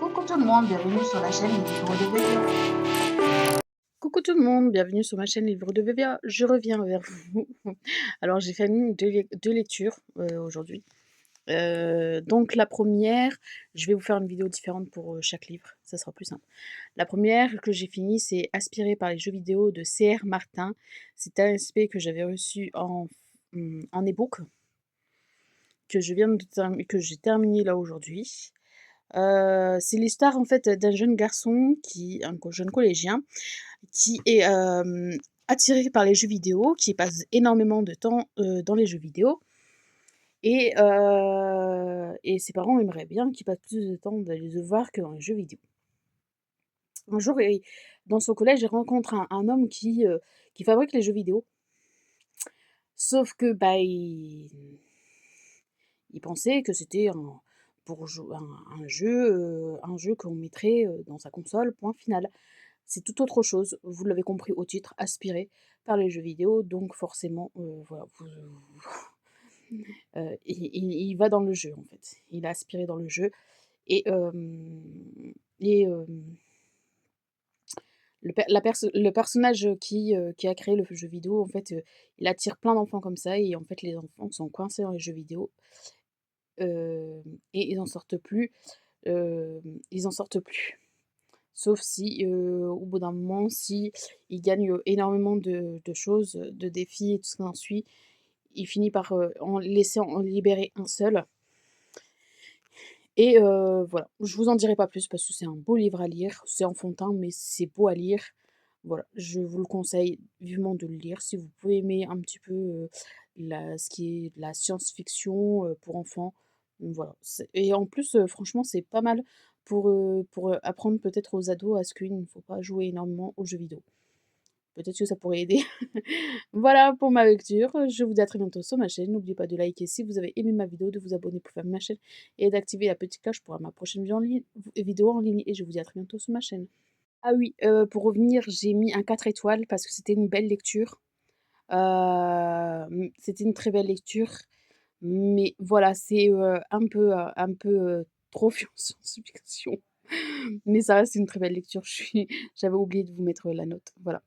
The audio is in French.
Coucou tout le monde, bienvenue sur la chaîne Les Livres de Vévia. Coucou tout le monde, bienvenue sur ma chaîne Livre de VVA, je reviens vers vous. Alors j'ai fait deux lectures aujourd'hui. Donc la première, je vais vous faire une vidéo différente pour chaque livre, ça sera plus simple. La première que j'ai finie, c'est Aspiré par les jeux vidéo de C.R. Martin. C'est un SP que j'avais reçu en e-book, que j'ai terminé là aujourd'hui. C'est l'histoire en fait d'un jeune garçon, un jeune collégien, qui est attiré par les jeux vidéo, qui passe énormément de temps dans les jeux vidéo. Et ses parents aimeraient bien qu'il passe plus de temps dans les devoirs que dans les jeux vidéo. Un jour, dans son collège, il rencontre un homme qui fabrique les jeux vidéo. Sauf que bah, il pensait que c'était un jeu qu'on mettrait dans sa console, point final. C'est tout autre chose. Vous l'avez compris au titre, aspiré par les jeux vidéo, donc forcément, voilà, il va dans le jeu, en fait. Il a aspiré dans le jeu et hem et hem, le personnage qui a créé le jeu vidéo, en fait, il attire plein d'enfants comme ça et en fait, les enfants sont coincés dans les jeux vidéo, et ils en sortent plus. Sauf si, au bout d'un moment, si il gagne, énormément de choses, de défis et tout ce qui s'ensuit, il finit par, en libérer un seul et voilà. Je vous en dirai pas plus parce que c'est un beau livre à lire. C'est enfantin, mais c'est beau à lire. Voilà, je vous le conseille vivement de le lire si vous pouvez aimer un petit peu, ce qui est de la science-fiction, pour enfants. Voilà, et en plus, franchement, c'est pas mal pour apprendre peut-être aux ados à ce qu'il ne faut pas jouer énormément aux jeux vidéo. Peut-être que ça pourrait aider. Voilà pour ma lecture, je vous dis à très bientôt sur ma chaîne. N'oubliez pas de liker si vous avez aimé ma vidéo, de vous abonner pour faire ma chaîne et d'activer la petite cloche pour ma prochaine vidéo en ligne et je vous dis à très bientôt sur ma chaîne. Ah oui, pour revenir, j'ai mis un 4 étoiles parce que c'était une belle lecture. C'était une très belle lecture, mais voilà, c'est, trop science-fiction, mais ça reste une très belle lecture. J'avais oublié de vous mettre la note, voilà.